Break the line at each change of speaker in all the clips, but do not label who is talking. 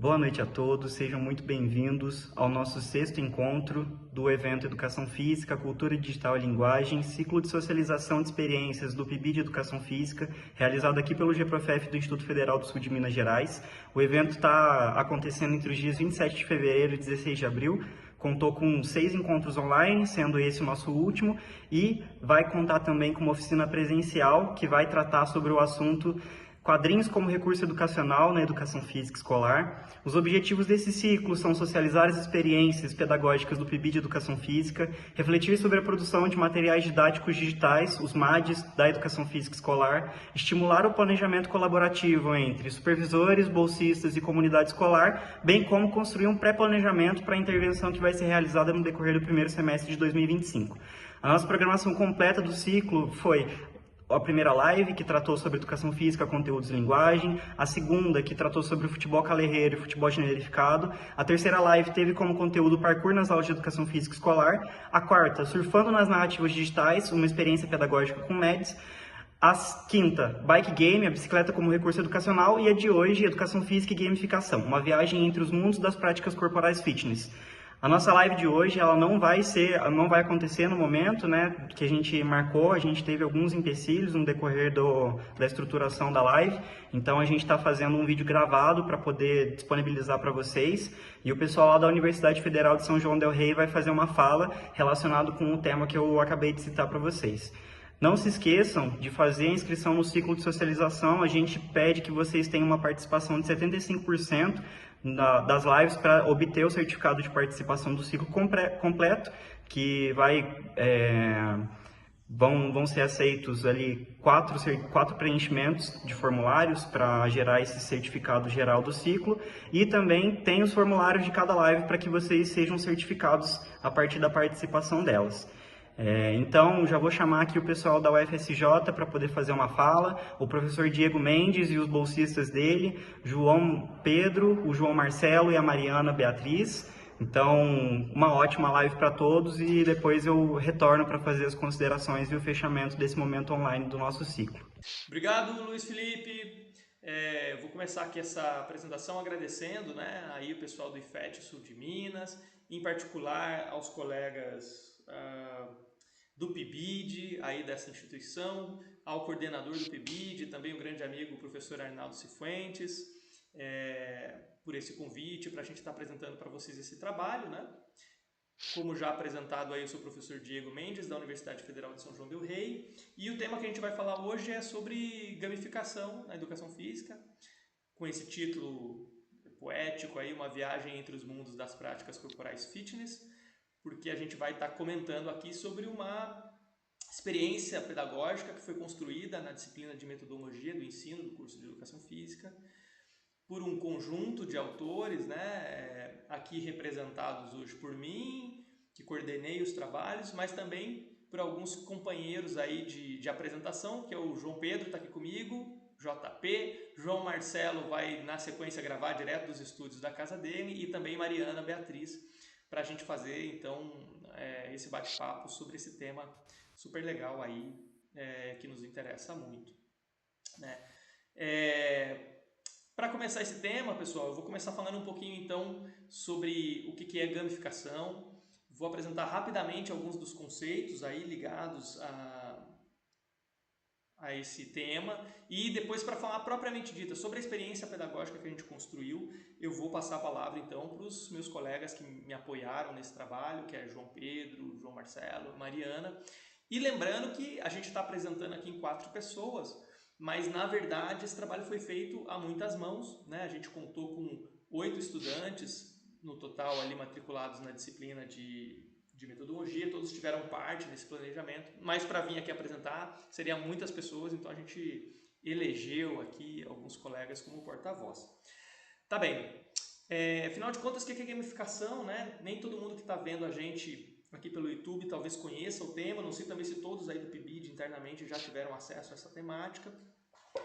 Boa noite a todos, sejam muito bem-vindos ao nosso sexto encontro do evento Educação Física, Cultura Digital e Linguagem, ciclo de socialização de experiências do PIBI de Educação Física, realizado aqui pelo GProfef do Instituto Federal do Sul de Minas Gerais. O evento está acontecendo entre os dias 27 de fevereiro e 16 de abril, contou com 6 encontros online, sendo esse o nosso último, e vai contar também com uma oficina presencial que vai tratar sobre o assunto Quadrinhos como recurso educacional na educação física escolar. Os objetivos desse ciclo são socializar as experiências pedagógicas do PIBI de Educação Física, refletir sobre a produção de materiais didáticos digitais, os MADs, da educação física escolar, estimular o planejamento colaborativo entre supervisores, bolsistas e comunidade escolar, bem como construir um pré-planejamento para a intervenção que vai ser realizada no decorrer do primeiro semestre de 2025. A nossa programação completa do ciclo foi a primeira live, que tratou sobre educação física, conteúdos e linguagem. A segunda, que tratou sobre o futebol calerreiro e futebol generificado. A terceira live teve como conteúdo parkour nas aulas de educação física escolar. A quarta, surfando nas narrativas digitais, uma experiência pedagógica com MEDs. A quinta, bike game, a bicicleta como recurso educacional. E a de hoje, educação física e gamificação, uma viagem entre os mundos das práticas corporais fitness. A nossa live de hoje, ela não vai acontecer no momento, né, que a gente marcou. A gente teve alguns empecilhos no decorrer da estruturação da live, então a gente está fazendo um vídeo gravado para poder disponibilizar para vocês, e o pessoal lá da Universidade Federal de São João del Rei vai fazer uma fala relacionado com o tema que eu acabei de citar para vocês. Não se esqueçam de fazer a inscrição no ciclo de socialização. A gente pede que vocês tenham uma participação de 75% das lives para obter o certificado de participação do ciclo completo, que vão ser aceitos ali quatro preenchimentos de formulários para gerar esse certificado geral do ciclo, e também tem os formulários de cada live para que vocês sejam certificados a partir da participação delas. Então, já vou chamar aqui o pessoal da UFSJ para poder fazer uma fala, o professor Diego Mendes e os bolsistas dele, João Pedro, o João Marcelo e a Mariana Beatriz. Então, uma ótima live para todos, e depois eu retorno para fazer as considerações e o fechamento desse momento online do nosso ciclo.
Obrigado, Luiz Felipe. Vou começar aqui essa apresentação agradecendo, né, aí o pessoal do IFET Sul de Minas, em particular aos colegas do PIBID, aí dessa instituição, ao coordenador do PIBID, também um grande amigo, o professor Arnaldo Cifuentes, por esse convite, para a gente estar apresentando para vocês esse trabalho, né? Como já apresentado aí, eu sou o professor Diego Mendes, da Universidade Federal de São João del Rei, e o tema que a gente vai falar hoje é sobre gamificação na educação física, com esse título poético aí, uma viagem entre os mundos das práticas corporais fitness, porque a gente vai estar comentando aqui sobre uma experiência pedagógica que foi construída na disciplina de metodologia do ensino do curso de educação física, por um conjunto de autores, né, aqui representados hoje por mim, que coordenei os trabalhos, mas também por alguns companheiros aí de apresentação, que é o João Pedro, está aqui comigo, JP, João Marcelo vai na sequência gravar direto dos estúdios da casa dele, e também Mariana Beatriz, para a gente fazer então esse bate-papo sobre esse tema super legal aí, que nos interessa muito, né? Para começar esse tema, pessoal, eu vou começar falando um pouquinho então sobre o que é gamificação. Vou apresentar rapidamente alguns dos conceitos aí ligados a esse tema, e depois, para falar propriamente dita sobre a experiência pedagógica que a gente construiu, eu vou passar a palavra então para os meus colegas que me apoiaram nesse trabalho, que é João Pedro, João Marcelo, Mariana. E lembrando que a gente está apresentando aqui em 4 pessoas, mas na verdade esse trabalho foi feito a muitas mãos, né? A gente contou com 8 estudantes no total ali matriculados na disciplina de metodologia, todos tiveram parte nesse planejamento, mas para vir aqui apresentar seriam muitas pessoas, então a gente elegeu aqui alguns colegas como porta-voz. Tá bem, afinal de contas, o que é gamificação, né? Nem todo mundo que está vendo a gente aqui pelo YouTube talvez conheça o tema, não sei também se todos aí do PIBID internamente já tiveram acesso a essa temática,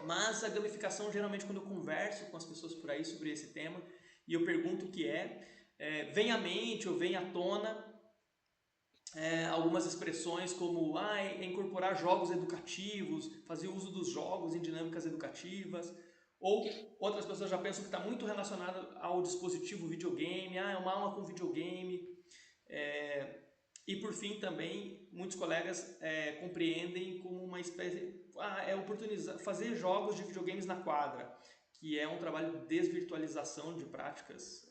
mas a gamificação, geralmente quando eu converso com as pessoas por aí sobre esse tema e eu pergunto o que vem à mente ou vem à tona algumas expressões como incorporar jogos educativos, fazer uso dos jogos em dinâmicas educativas, Ou outras pessoas já pensam que está muito relacionado ao dispositivo videogame, é uma aula com videogame. E por fim também, muitos colegas compreendem como uma espécie, oportunizar, fazer jogos de videogames na quadra, que é um trabalho de desvirtualização de práticas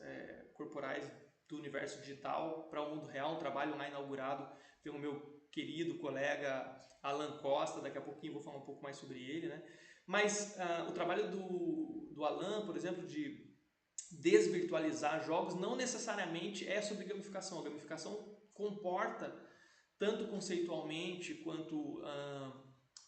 corporais do universo digital para o mundo real, um trabalho lá inaugurado pelo meu querido colega Alan Costa, daqui a pouquinho vou falar um pouco mais sobre ele, né? Mas o trabalho do Alan, por exemplo, de desvirtualizar jogos, não necessariamente é sobre gamificação. A gamificação comporta, tanto conceitualmente quanto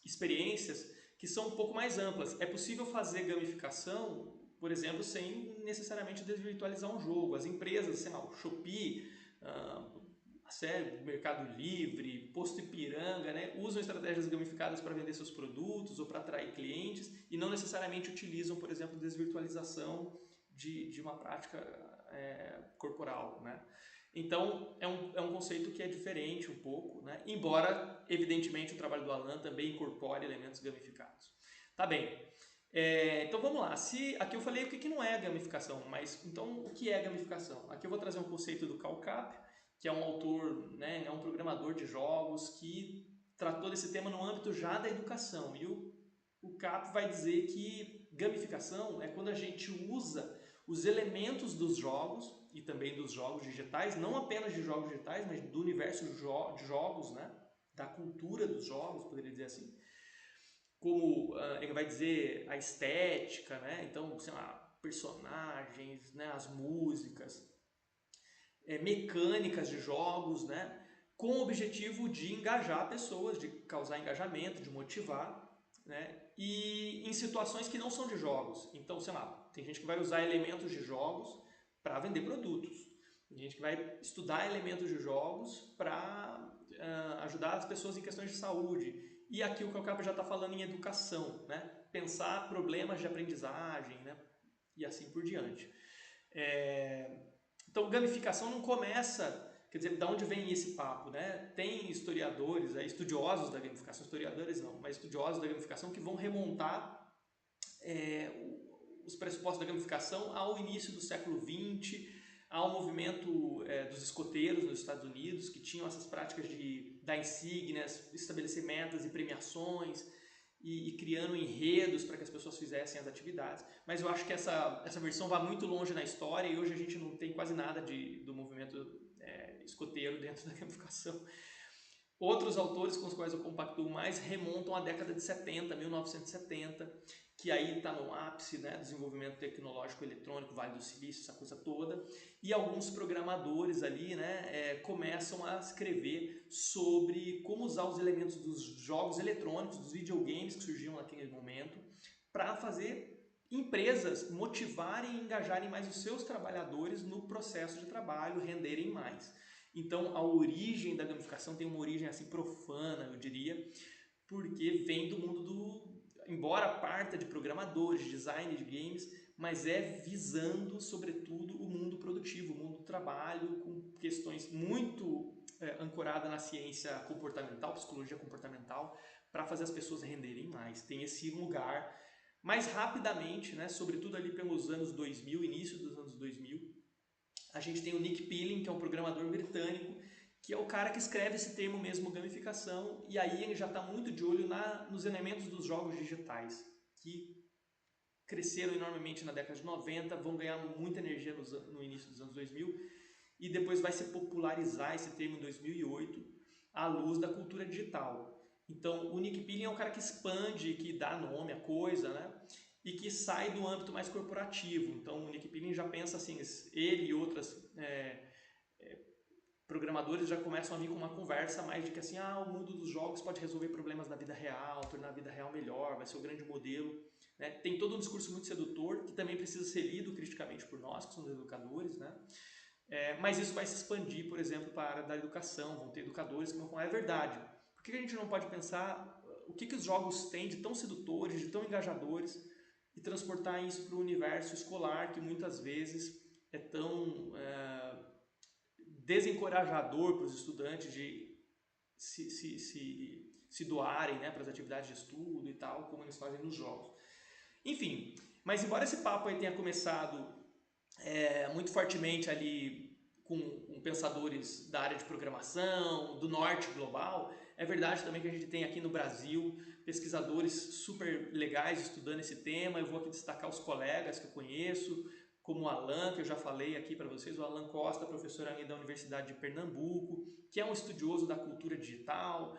experiências, que são um pouco mais amplas. É possível fazer gamificação, por exemplo, sem necessariamente desvirtualizar um jogo. As empresas, sei lá, o Shopee, a série, Mercado Livre, Posto Ipiranga, né, usam estratégias gamificadas para vender seus produtos ou para atrair clientes e não necessariamente utilizam, por exemplo, desvirtualização de uma prática corporal, né? Então, é um conceito que é diferente um pouco, né? Embora, evidentemente, o trabalho do Alan também incorpore elementos gamificados. Tá bem. Então, vamos lá. Aqui eu falei o que não é gamificação, mas então o que é gamificação? Aqui eu vou trazer um conceito do Karl Kapp, que é um autor, né, é um programador de jogos que tratou desse tema no âmbito já da educação. E o Kapp vai dizer que gamificação é quando a gente usa os elementos dos jogos e também dos jogos digitais, não apenas de jogos digitais, mas do universo de jogos, né? Da cultura dos jogos, poderia dizer assim, como ele vai dizer a estética, né? Então, sei lá, personagens, né? As músicas, mecânicas de jogos, né? Com o objetivo de engajar pessoas, de causar engajamento, de motivar, né? E em situações que não são de jogos. Então, sei lá, tem gente que vai usar elementos de jogos para vender produtos. Tem gente que vai estudar elementos de jogos para ajudar as pessoas em questões de saúde. E aqui o Calcapa já está falando em educação, né? Pensar problemas de aprendizagem, né? E assim por diante. Então, gamificação não começa, quer dizer, de onde vem esse papo, né? Tem historiadores, estudiosos da gamificação, historiadores não, mas estudiosos da gamificação que vão remontar os pressupostos da gamificação ao início do século XX, ao movimento dos escoteiros nos Estados Unidos, que tinham essas práticas de dar insígnias, estabelecer metas e premiações, e criando enredos para que as pessoas fizessem as atividades. Mas eu acho que essa versão vai muito longe na história e hoje a gente não tem quase nada do movimento escoteiro dentro da gamificação. Outros autores com os quais eu compactuo mais remontam à década de 70, 1970, que aí está no ápice, né, do desenvolvimento tecnológico eletrônico, Vale do Silício, essa coisa toda, e alguns programadores ali, né, começam a escrever sobre como usar os elementos dos jogos eletrônicos, dos videogames que surgiam naquele momento, para fazer empresas motivarem e engajarem mais os seus trabalhadores no processo de trabalho, renderem mais. Então, a origem da gamificação tem uma origem assim profana, eu diria, porque vem do mundo embora parta de programadores, design de games, mas visando, sobretudo, o mundo produtivo, o mundo do trabalho, com questões muito ancoradas na ciência comportamental, psicologia comportamental, para fazer as pessoas renderem mais. Tem esse lugar. Mais rapidamente, né, sobretudo ali pelos anos 2000, início dos anos 2000, a gente tem o Nick Pilling, que é um programador britânico, que é o cara que escreve esse termo mesmo, gamificação, e aí ele já está muito de olho nos elementos dos jogos digitais, que cresceram enormemente na década de 90, vão ganhar muita energia no início dos anos 2000, e depois vai se popularizar esse termo em 2008, à luz da cultura digital. Então, o Nick Pilling é um cara que expande, que dá nome à coisa, né? E que sai do âmbito mais corporativo. Então, o Nick Pilling já pensa assim, ele e outras programadores já começam a vir com uma conversa mais de que assim, o mundo dos jogos pode resolver problemas da vida real, tornar a vida real melhor, vai ser o grande modelo. Né? Tem todo um discurso muito sedutor, que também precisa ser lido criticamente por nós, que somos educadores, né? Mas isso vai se expandir, por exemplo, para a área da educação, vão ter educadores que vão falar, é verdade. Por que a gente não pode pensar o que os jogos têm de tão sedutores, de tão engajadores, e transportar isso para o universo escolar, que muitas vezes é tão desencorajador para os estudantes de se doarem, né, para as atividades de estudo e tal, como eles fazem nos jogos. Enfim, Mas embora esse papo aí tenha começado muito fortemente ali com pensadores da área de programação, do norte global, é verdade também que a gente tem aqui no Brasil pesquisadores super legais estudando esse tema. Eu vou aqui destacar os colegas que eu conheço, como o Alan, que eu já falei aqui para vocês, o Alan Costa, professor ali da Universidade de Pernambuco, que é um estudioso da cultura digital,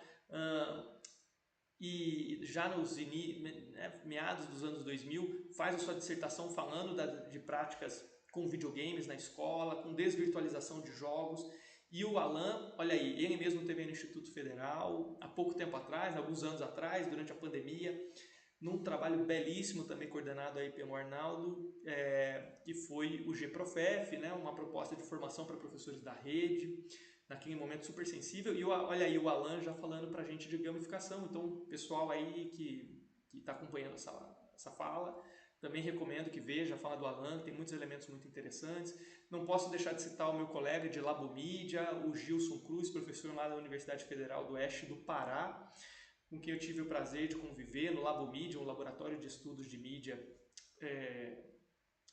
e já nos meados dos anos 2000 faz a sua dissertação falando de práticas com videogames na escola, com desvirtualização de jogos. E o Alan, olha aí, ele mesmo teve no Instituto Federal há pouco tempo atrás, alguns anos atrás, durante a pandemia, num trabalho belíssimo também coordenado aí pelo Arnaldo, que foi o GProfef, né, uma proposta de formação para professores da rede, naquele momento super sensível. E olha aí o Alan já falando para a gente de gamificação. Então, pessoal aí que está acompanhando essa fala, também recomendo que veja a fala do Alan, tem muitos elementos muito interessantes. Não posso deixar de citar o meu colega de Labomídia, o Gilson Cruz, professor lá da Universidade Federal do Oeste do Pará, com quem eu tive o prazer de conviver no Labomídia, um laboratório de estudos de mídia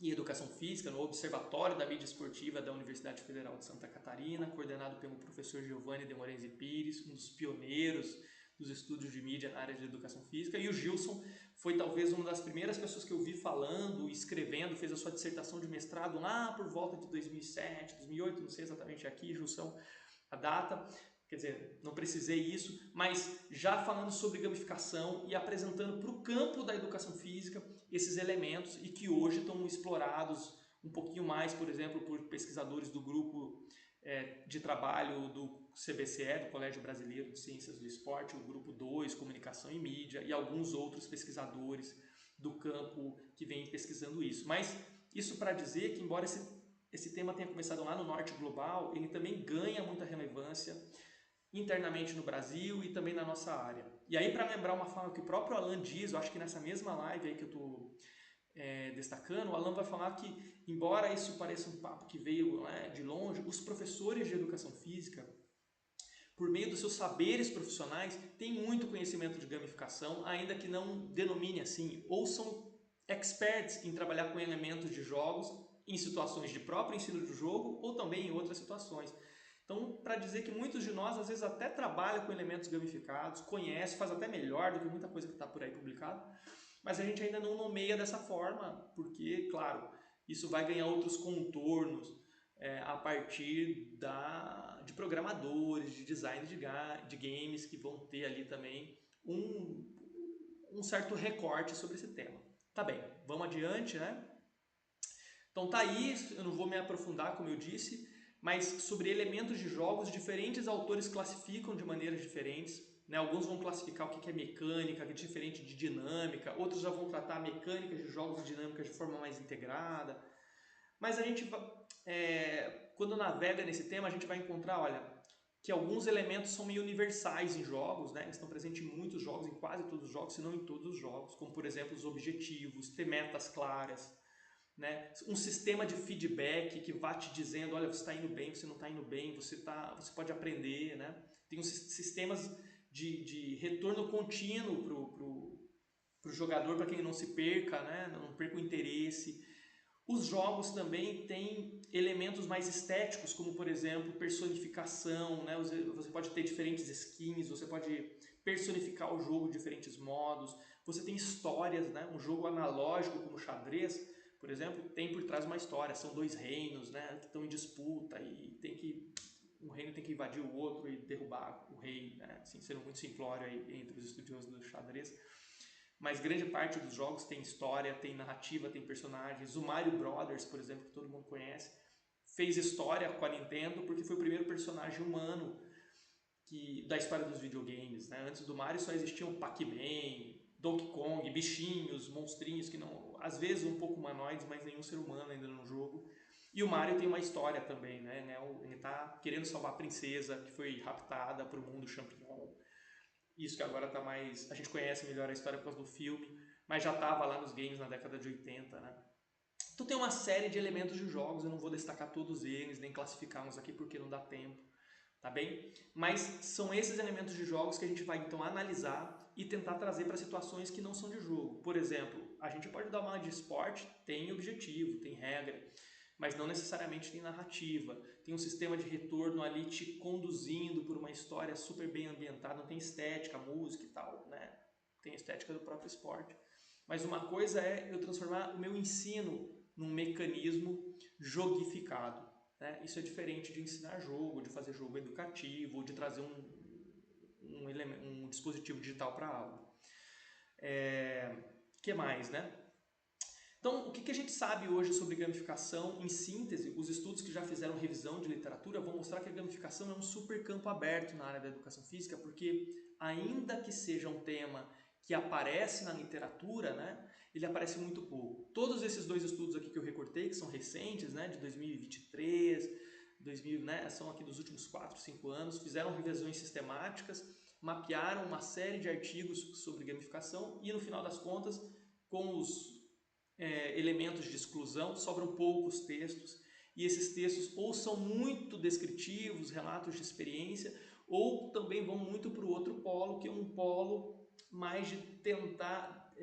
e educação física, no Observatório da Mídia Esportiva da Universidade Federal de Santa Catarina, coordenado pelo professor Giovanni de Moraes e Pires, um dos pioneiros dos estudos de mídia na área de educação física. E o Gilson foi talvez uma das primeiras pessoas que eu vi falando, escrevendo, fez a sua dissertação de mestrado lá por volta de 2007, 2008, não sei exatamente aqui, Gilson, a data. Quer dizer, não precisei isso, mas já falando sobre gamificação e apresentando para o campo da educação física esses elementos, e que hoje estão explorados um pouquinho mais, por exemplo, por pesquisadores do grupo de trabalho do CBCE, do Colégio Brasileiro de Ciências do Esporte, o grupo 2, Comunicação e Mídia, e alguns outros pesquisadores do campo que vêm pesquisando isso. Mas isso para dizer que, embora esse tema tenha começado lá no norte global, ele também ganha muita relevância internamente no Brasil e também na nossa área. E aí, para lembrar uma fala que o próprio Alan diz, eu acho que nessa mesma live aí que eu estou destacando, o Alan vai falar que, embora isso pareça um papo que veio de longe, os professores de educação física, por meio dos seus saberes profissionais, têm muito conhecimento de gamificação, ainda que não denomine assim, ou são experts em trabalhar com elementos de jogos em situações de próprio ensino do jogo ou também em outras situações. Então, para dizer que muitos de nós, às vezes, até trabalham com elementos gamificados, conhece, faz até melhor do que muita coisa que está por aí publicada, mas a gente ainda não nomeia dessa forma, porque, claro, isso vai ganhar outros contornos a partir de programadores, de design de games, que vão ter ali também um certo recorte sobre esse tema. Tá bem, vamos adiante, né? Então tá aí, eu não vou me aprofundar, como eu disse, mas sobre elementos de jogos, diferentes autores classificam de maneiras diferentes. Né? Alguns vão classificar o que é mecânica, que é diferente de dinâmica, outros já vão tratar mecânicas de jogos e dinâmicas de forma mais integrada. Mas a gente, quando navega nesse tema, a gente vai encontrar, olha, que alguns elementos são meio universais em jogos, né? Eles estão presentes em muitos jogos, em quase todos os jogos, se não em todos os jogos, como por exemplo os objetivos, ter metas claras, né? Um sistema de feedback que vá te dizendo, olha, você está indo bem, você não está indo bem, você pode aprender, né? Tem uns sistemas de retorno contínuo para o jogador, para que ele não se perca, né? Não perca o interesse. Os jogos também têm elementos mais estéticos, como por exemplo personificação, né? Você pode ter diferentes skins, você pode personificar o jogo de diferentes modos, você tem histórias, né? Um jogo analógico como xadrez, por exemplo, tem por trás uma história, são dois reinos, né, que estão em disputa e um reino tem que invadir o outro e derrubar o rei, né, assim, sendo muito simplório aí entre os estudiosos do xadrez. Mas grande parte dos jogos tem história, tem narrativa, tem personagens. O Mario Brothers, por exemplo, que todo mundo conhece, fez história com a Nintendo porque foi o primeiro personagem humano da história dos videogames, né? Antes do Mario só existiam Pac-Man, Donkey Kong, bichinhos, monstrinhos que não, às vezes um pouco humanoides, mas nenhum ser humano ainda no jogo. E o Mario tem uma história também, né? Ele tá querendo salvar a princesa que foi raptada para o mundo champignon. Isso que agora tá mais, a gente conhece melhor a história por causa do filme, mas já tava lá nos games na década de 80, né? Então tem uma série de elementos de jogos, eu não vou destacar todos eles, nem classificá-los aqui porque não dá tempo. Tá bem? Mas são esses elementos de jogos que a gente vai então analisar e tentar trazer para situações que não são de jogo. Por exemplo, a gente pode dar uma aula de esporte, tem objetivo, tem regra, mas não necessariamente tem narrativa, tem um sistema de retorno ali te conduzindo por uma história super bem ambientada, não tem estética, música e tal, né? Tem a estética do próprio esporte. Mas uma coisa é eu transformar o meu ensino num mecanismo jogificado, né? Isso é diferente de ensinar jogo, de fazer jogo educativo, de trazer um dispositivo digital para a aula. Que mais, né? Então, o que a gente sabe hoje sobre gamificação? Em síntese, os estudos que já fizeram revisão de literatura vão mostrar que a gamificação é um super campo aberto na área da educação física, porque ainda que seja um tema que aparece na literatura, né, ele aparece muito pouco. Todos esses dois estudos aqui que eu recortei, que são recentes, né, de 2023, 2000, né, são aqui dos últimos 4, 5 anos, fizeram revisões sistemáticas, mapearam uma série de artigos sobre gamificação e, no final das contas, com os elementos de exclusão, sobram poucos textos, e esses textos ou são muito descritivos, relatos de experiência, ou também vão muito para o outro polo, que é um polo mais de tentar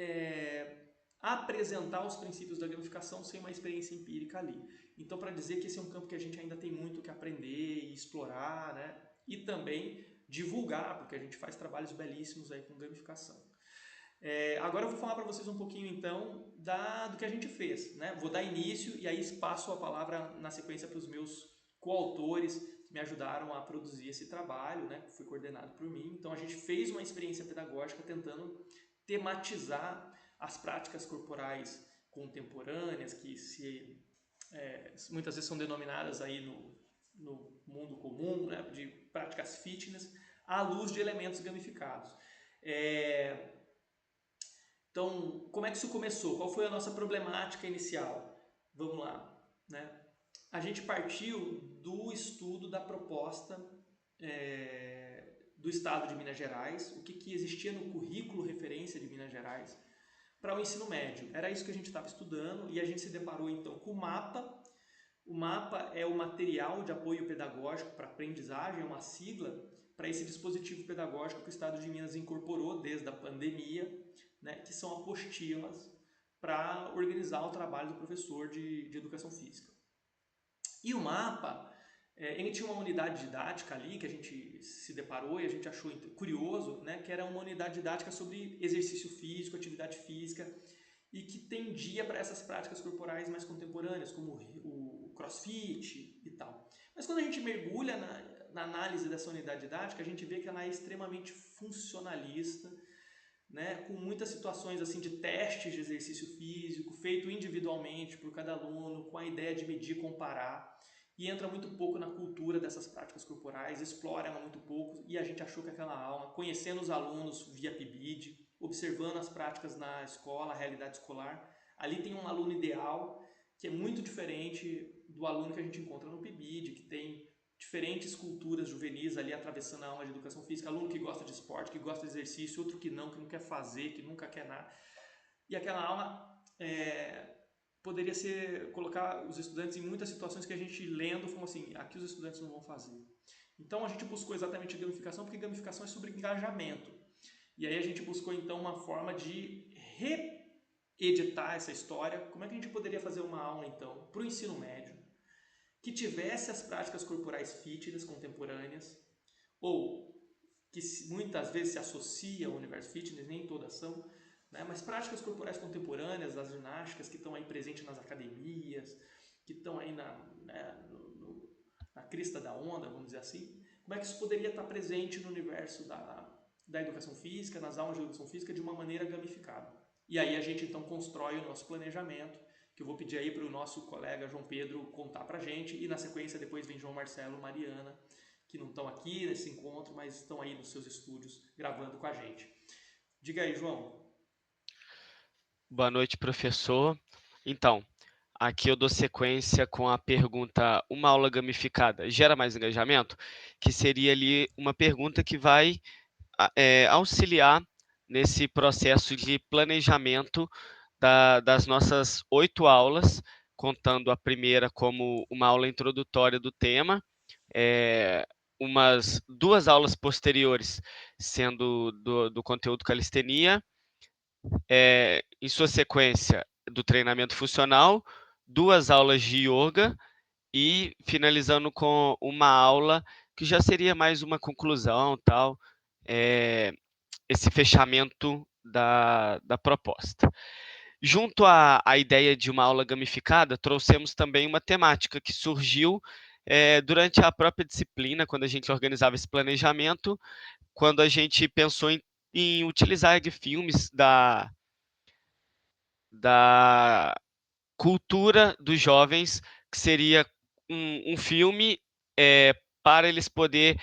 apresentar os princípios da gamificação sem uma experiência empírica ali. Então, para dizer que esse é um campo que a gente ainda tem muito que aprender e explorar, né? E também divulgar, porque a gente faz trabalhos belíssimos aí com gamificação. Agora eu vou falar para vocês um pouquinho então do que a gente fez, né? Vou dar início e aí passo a palavra na sequência para os meus coautores que me ajudaram a produzir esse trabalho, né? Que foi coordenado por mim. Então a gente fez uma experiência pedagógica tentando tematizar as práticas corporais contemporâneas que muitas vezes são denominadas aí no mundo comum, né? De práticas fitness à luz de elementos gamificados. Então, como é que isso começou? Qual foi a nossa problemática inicial? Vamos lá, né? A gente partiu do estudo da proposta do Estado de Minas Gerais, o que existia no currículo referência de Minas Gerais para o ensino médio. Era isso que a gente estava estudando e a gente se deparou então com o MAPA. O MAPA é o Material de Apoio Pedagógico para Aprendizagem, é uma sigla para esse dispositivo pedagógico que o Estado de Minas incorporou desde a pandemia, né, que são apostilas para organizar o trabalho do professor de educação física. E o MAPA, ele tinha uma unidade didática ali que a gente se deparou e a gente achou curioso, né, que era uma unidade didática sobre exercício físico, atividade física, e que tendia para essas práticas corporais mais contemporâneas, como o crossfit e tal. Mas quando a gente mergulha na análise dessa unidade didática, a gente vê que ela é extremamente funcionalista, né, com muitas situações assim de testes de exercício físico, feito individualmente por cada aluno, com a ideia de medir, comparar, e entra muito pouco na cultura dessas práticas corporais, explora ela muito pouco, e a gente achou que aquela aula, conhecendo os alunos via PIBID, observando as práticas na escola, a realidade escolar, ali tem um aluno ideal, que é muito diferente do aluno que a gente encontra no PIBID, que tem diferentes culturas juvenis ali atravessando a aula de educação física, aluno que gosta de esporte, que gosta de exercício, outro que não quer fazer, que nunca quer nada. E aquela aula poderia colocar os estudantes em muitas situações que a gente lendo falou assim, aqui os estudantes não vão fazer. Então a gente buscou exatamente a gamificação, porque gamificação é sobre engajamento. E aí a gente buscou então uma forma de reeditar essa história. Como é que a gente poderia fazer uma aula então para o ensino médio que tivesse as práticas corporais fitness contemporâneas, ou que muitas vezes se associa ao universo fitness, nem todas são, né? Mas práticas corporais contemporâneas, as ginásticas que estão aí presentes nas academias, que estão aí na crista da onda, vamos dizer assim, como é que isso poderia estar presente no universo da educação física, nas aulas de educação física, de uma maneira gamificada. E aí a gente então constrói o nosso planejamento, que eu vou pedir aí para o nosso colega João Pedro contar para a gente, e na sequência depois vem João Marcelo, Mariana, que não estão aqui nesse encontro, mas estão aí nos seus estúdios gravando com a gente. Diga aí, João.
Boa noite, professor. Então, aqui eu dou sequência com a pergunta: uma aula gamificada gera mais engajamento? Que seria ali uma pergunta que vai auxiliar nesse processo de planejamento das nossas 8 aulas, contando a primeira como uma aula introdutória do tema, umas 2 aulas posteriores sendo do conteúdo calistenia, em sua sequência do treinamento funcional, 2 aulas de yoga e finalizando com uma aula que já seria mais uma conclusão, tal, esse fechamento da proposta. Junto à ideia de uma aula gamificada, trouxemos também uma temática que surgiu durante a própria disciplina, quando a gente organizava esse planejamento, quando a gente pensou em utilizar de filmes da cultura dos jovens, que seria um filme para eles poder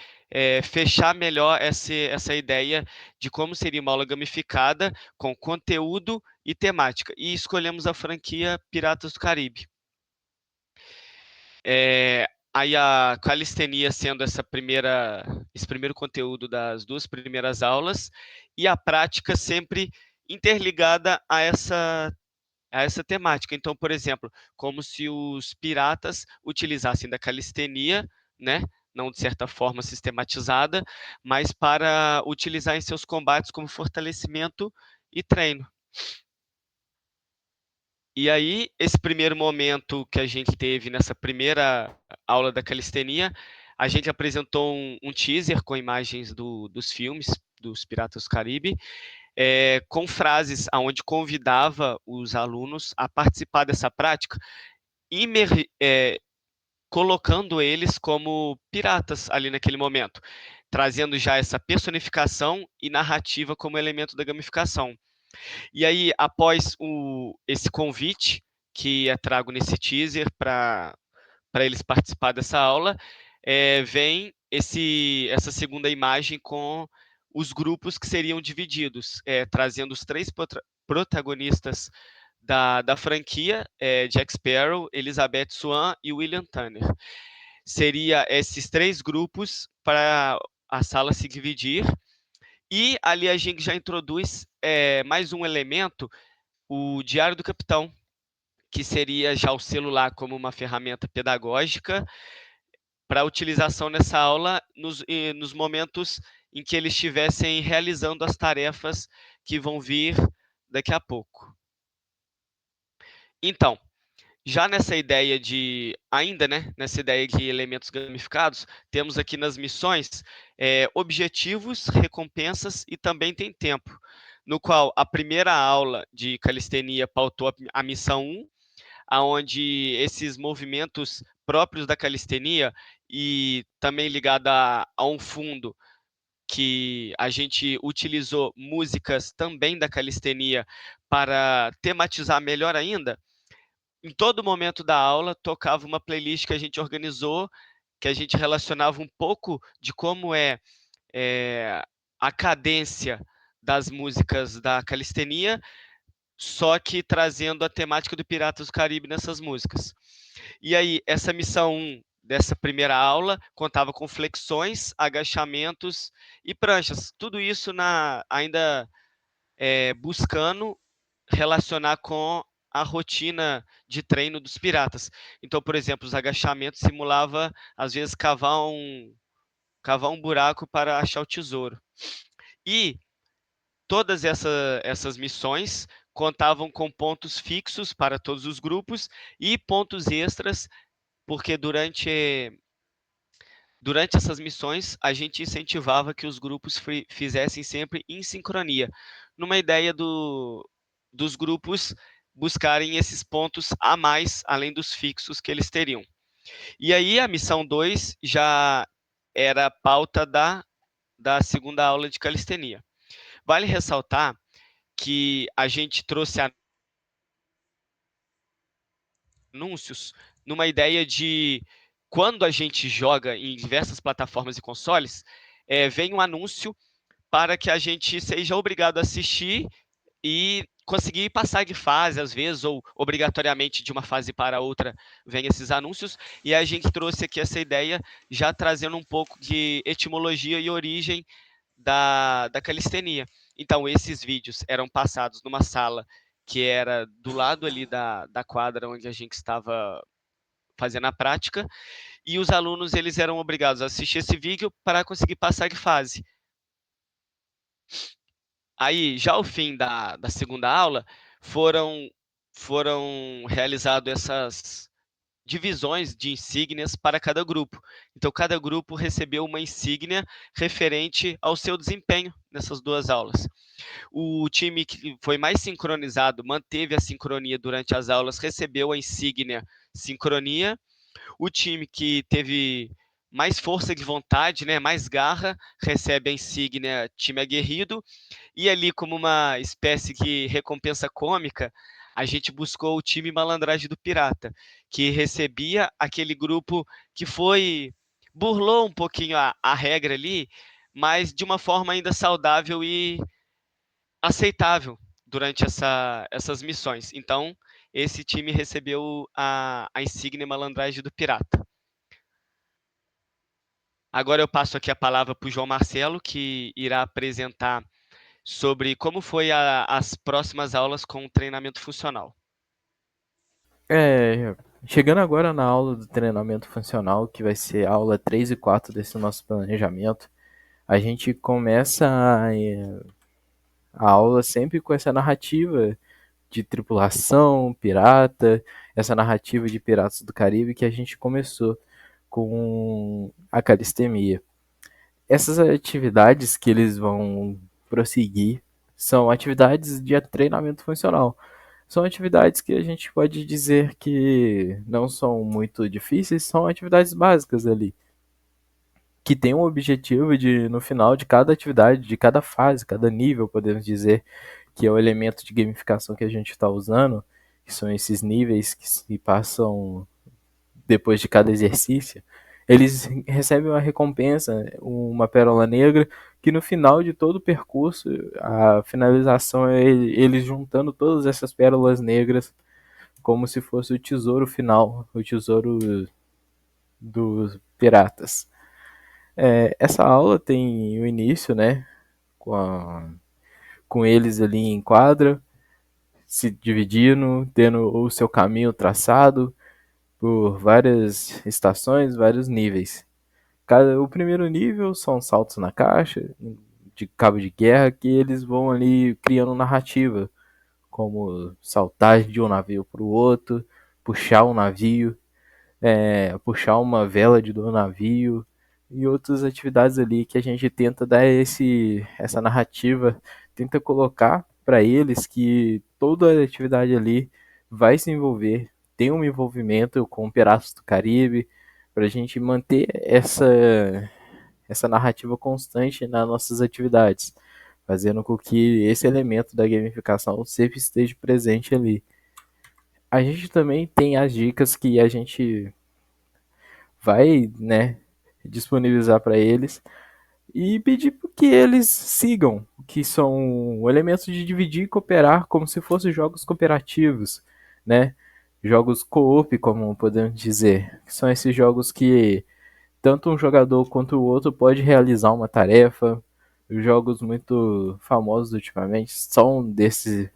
fechar melhor essa ideia de como seria uma aula gamificada com conteúdo e temática. E escolhemos a franquia Piratas do Caribe. Aí a calistenia sendo esse primeiro conteúdo das 2 primeiras aulas, e a prática sempre interligada a essa temática. Então, por exemplo, como se os piratas utilizassem da calistenia, né, não de certa forma sistematizada, mas para utilizar em seus combates como fortalecimento e treino. E aí, esse primeiro momento que a gente teve nessa primeira aula da calistenia, a gente apresentou um teaser com imagens dos filmes dos Piratas do Caribe, com frases onde convidava os alunos a participar dessa prática, colocando eles como piratas ali naquele momento, trazendo já essa personificação e narrativa como elemento da gamificação. E aí, após esse convite que é trago nesse teaser para eles participar dessa aula, vem essa segunda imagem com os grupos que seriam divididos, trazendo os 3 protagonistas da franquia, Jack Sparrow, Elizabeth Swann e William Turner. Seria esses 3 grupos para a sala se dividir, e ali a gente já introduz mais um elemento, o Diário do Capitão, que seria já o celular como uma ferramenta pedagógica para utilização nessa aula nos momentos em que eles estivessem realizando as tarefas que vão vir daqui a pouco. Então, já nessa ideia nessa ideia de elementos gamificados, temos aqui nas missões objetivos, recompensas e também tem tempo, no qual a primeira aula de calistenia pautou a missão 1, aonde esses movimentos próprios da calistenia e também ligado a um fundo que a gente utilizou músicas também da calistenia para tematizar melhor ainda. Em todo momento da aula, tocava uma playlist que a gente organizou, que a gente relacionava um pouco de como a cadência das músicas da calistenia, só que trazendo a temática do Piratas do Caribe nessas músicas. E aí, essa missão 1 dessa primeira aula contava com flexões, agachamentos e pranchas. Tudo isso ainda buscando relacionar com a rotina de treino dos piratas. Então, por exemplo, os agachamentos simulava, às vezes, cavar um buraco para achar o tesouro. E todas essas missões contavam com pontos fixos para todos os grupos e pontos extras, porque durante essas missões, a gente incentivava que os grupos fizessem sempre em sincronia, numa ideia dos grupos buscarem esses pontos a mais, além dos fixos que eles teriam. E aí, a missão 2 já era a pauta da segunda aula de calistenia. Vale ressaltar que a gente trouxe anúncios numa ideia de quando a gente joga em diversas plataformas e consoles, vem um anúncio para que a gente seja obrigado a assistir e conseguir passar de fase, às vezes, ou obrigatoriamente de uma fase para outra, vem esses anúncios, e a gente trouxe aqui essa ideia, já trazendo um pouco de etimologia e origem da calistenia. Então, esses vídeos eram passados numa sala que era do lado ali da quadra onde a gente estava fazendo a prática, e os alunos eles eram obrigados a assistir esse vídeo para conseguir passar de fase. Aí, já ao fim da segunda aula, foram, foram realizadas essas divisões de insígnias para cada grupo. Então, cada grupo recebeu uma insígnia referente ao seu desempenho nessas duas aulas. O time que foi mais sincronizado manteve a sincronia durante as aulas, recebeu a insígnia sincronia. O time que teve mais força de vontade, né, mais garra, recebe a insígnia time aguerrido. E ali, como uma espécie de recompensa cômica, a gente buscou o time malandragem do pirata, que recebia aquele grupo que burlou um pouquinho a regra ali, mas de uma forma ainda saudável e aceitável durante essas missões. Então, esse time recebeu a insígnia malandragem do pirata. Agora eu passo aqui a palavra para o João Marcelo, que irá apresentar sobre como foi as próximas aulas com o treinamento funcional.
Chegando agora na aula do treinamento funcional, que vai ser a aula 3 e 4 desse nosso planejamento, a gente começa a aula sempre com essa narrativa de tripulação, pirata, essa narrativa de Piratas do Caribe que a gente começou com a Calistemia. Essas atividades que eles vão prosseguir são atividades de treinamento funcional. São atividades que a gente pode dizer que não são muito difíceis, são atividades básicas ali, que tem um objetivo de, no final de cada atividade, de cada fase, cada nível, podemos dizer, que é o elemento de gamificação que a gente está usando, que são esses níveis que se passam depois de cada exercício, eles recebem uma recompensa, uma pérola negra, que no final de todo o percurso, a finalização é eles juntando todas essas pérolas negras como se fosse o tesouro final, o tesouro dos piratas. Essa aula tem o início, né, com eles ali em quadra, se dividindo, tendo o seu caminho traçado por várias estações, vários níveis. O primeiro nível são saltos na caixa, de cabo de guerra, que eles vão ali criando narrativa, como saltar de um navio para o outro, puxar um navio, puxar uma vela do navio e outras atividades ali que a gente tenta dar essa narrativa, tenta colocar para eles que toda a atividade ali vai se envolver, tem um envolvimento com Piratas do Caribe, para a gente manter essa narrativa constante nas nossas atividades, fazendo com que esse elemento da gamificação sempre esteja presente ali. A gente também tem as dicas que a gente vai, né, disponibilizar para eles e pedir que eles sigam, que são elementos de dividir e cooperar como se fossem jogos cooperativos, né? Jogos co-op, como podemos dizer, que são esses jogos que tanto um jogador quanto o outro pode realizar uma tarefa. Os jogos muito famosos ultimamente são desse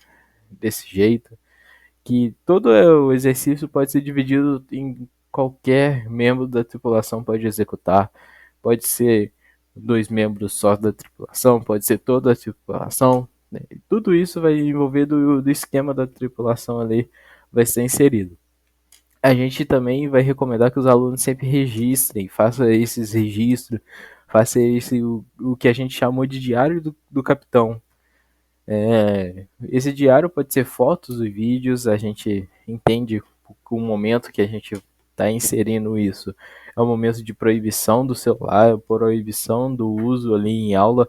jeito, que todo o exercício pode ser dividido em qualquer membro da tripulação pode executar. Pode ser 2 membros só da tripulação, pode ser toda a tripulação. Né? Tudo isso vai envolver do esquema da tripulação ali, vai ser inserido. A gente também vai recomendar que os alunos sempre registrem, façam esses registros, façam o que a gente chamou de diário do capitão. Esse diário pode ser fotos e vídeos, a gente entende que o momento que a gente está inserindo isso é um momento de proibição do celular, proibição do uso ali em aula,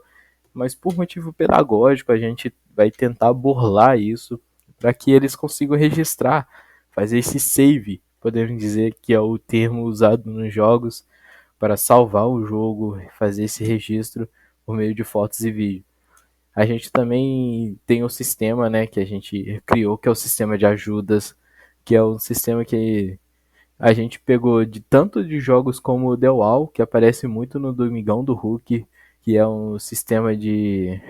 mas por motivo pedagógico a gente vai tentar burlar isso para que eles consigam registrar, fazer esse save, podemos dizer que é o termo usado nos jogos para salvar o jogo, fazer esse registro por meio de fotos e vídeos. A gente também tem o sistema, né, que a gente criou, que é o sistema de ajudas, que é um sistema que a gente pegou de tanto de jogos como o The Wall, que aparece muito no Domingão do Hulk, que é um sistema de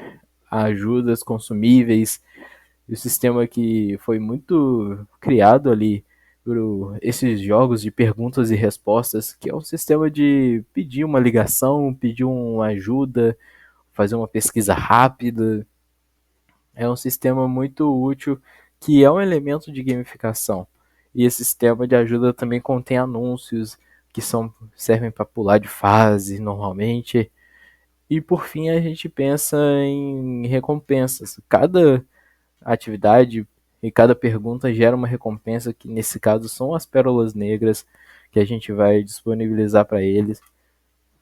ajudas consumíveis, e um sistema que foi muito criado ali por esses jogos de perguntas e respostas, que é um sistema de pedir uma ligação, pedir uma ajuda, fazer uma pesquisa rápida, É um sistema muito útil que é um elemento de gamificação. E esse sistema de ajuda também contém anúncios que servem para pular de fase normalmente. E por fim a gente pensa em recompensas. Cada atividade e cada pergunta gera uma recompensa, que nesse caso são as pérolas negras que a gente vai disponibilizar para eles,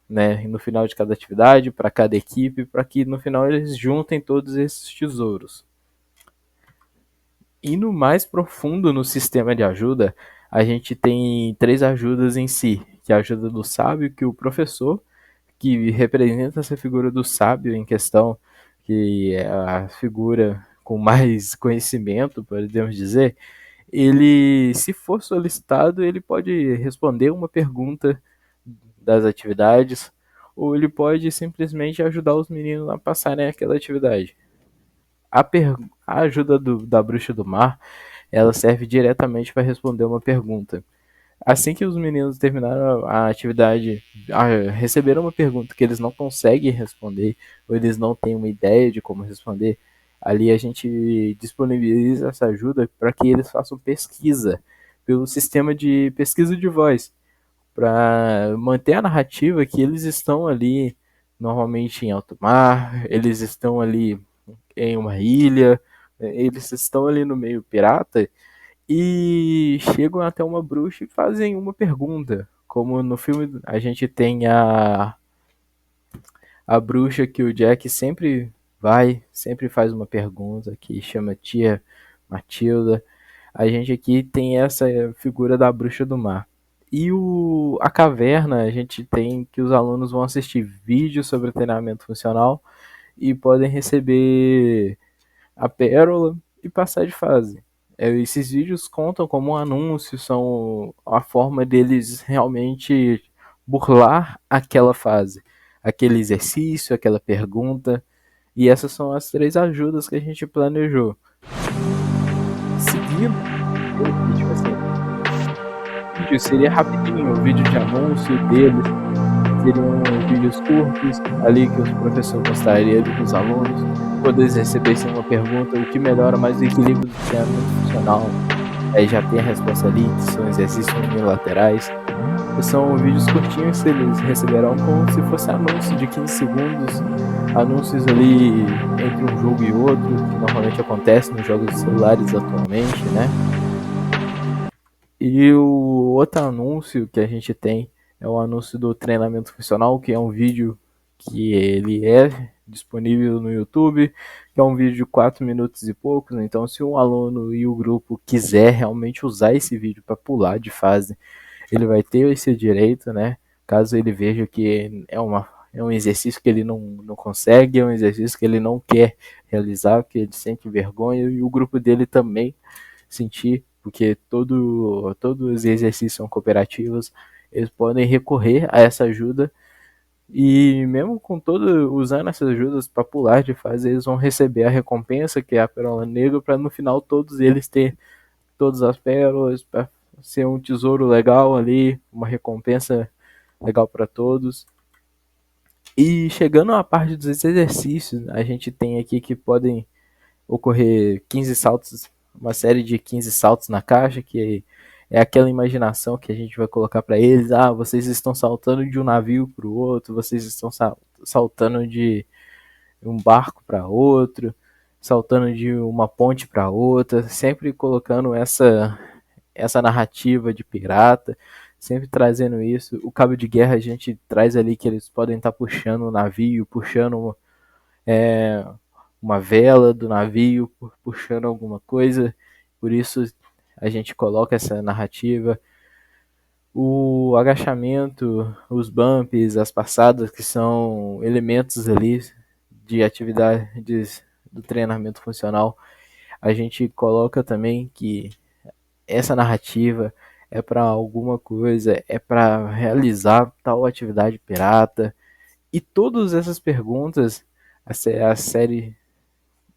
né, no final de cada atividade, para cada equipe, para que no final eles juntem todos esses tesouros. E no mais profundo no sistema de ajuda, a gente tem 3 ajudas em si, que é a ajuda do sábio, que o professor, que representa essa figura do sábio em questão, que é a figura com mais conhecimento, podemos dizer, ele, se for solicitado, ele pode responder uma pergunta das atividades, ou ele pode simplesmente ajudar os meninos a passarem aquela atividade. A, a ajuda da bruxa do mar, ela serve diretamente para responder uma pergunta. Assim que os meninos terminaram a atividade, receberam uma pergunta que eles não conseguem responder, ou eles não têm uma ideia de como responder, ali a gente disponibiliza essa ajuda para que eles façam pesquisa pelo sistema de pesquisa de voz, para manter a narrativa que eles estão ali normalmente em alto mar, eles estão ali em uma ilha, eles estão ali no meio pirata e chegam até uma bruxa e fazem uma pergunta. Como no filme a gente tem a bruxa que o Jack sempre faz uma pergunta, que chama Tia Matilda. A gente aqui tem essa figura da bruxa do mar. E a caverna, a gente tem que os alunos vão assistir vídeos sobre treinamento funcional e podem receber a pérola e passar de fase. Esses vídeos contam como um anúncio, são a forma deles realmente burlar aquela fase, aquele exercício, aquela pergunta. E essas são as 3 ajudas que a gente planejou. Seguindo o vídeo, assim, o vídeo seria rapidinho, o vídeo de anúncio deles, seriam vídeos curtos, ali que o professor mostraria dos alunos, quando eles recebessem uma pergunta, o que melhora mais o equilíbrio do treinamento funcional. Aí já tem a resposta ali, que são exercícios unilaterais. São vídeos curtinhos que eles receberão como se fosse anúncio de 15 segundos, anúncios ali entre um jogo e outro, que normalmente acontece nos jogos de celulares atualmente, né? E o outro anúncio que a gente tem é o anúncio do treinamento funcional, que é um vídeo que ele é disponível no YouTube, que é um vídeo de 4 minutos e poucos. Então, se um aluno e o grupo quiser realmente usar esse vídeo para pular de fase, ele vai ter esse direito, né? Caso ele veja que é um exercício que ele não consegue, é um exercício que ele não quer realizar, que ele sente vergonha, e o grupo dele também sentir, porque todos os exercícios são cooperativos, eles podem recorrer a essa ajuda, e mesmo com usando essas ajudas para pular de fase, eles vão receber a recompensa, que é a pérola negra, para no final todos eles ter todas as pérolas, para ser um tesouro legal ali, uma recompensa legal para todos. E chegando à parte dos exercícios, a gente tem aqui que podem ocorrer 15 saltos, uma série de 15 saltos na caixa, que é aquela imaginação que a gente vai colocar para eles. Ah, vocês estão saltando de um navio para o outro, vocês estão saltando de um barco para outro, saltando de uma ponte para outra, sempre colocando essa narrativa de pirata, sempre trazendo isso. O cabo de guerra a gente traz ali que eles podem estar puxando o navio, puxando uma vela do navio, puxando alguma coisa, por isso a gente coloca essa narrativa. O agachamento, os bumps, as passadas, que são elementos ali de atividades do treinamento funcional, a gente coloca também que essa narrativa é para alguma coisa, é para realizar tal atividade pirata. E todas essas perguntas, a série,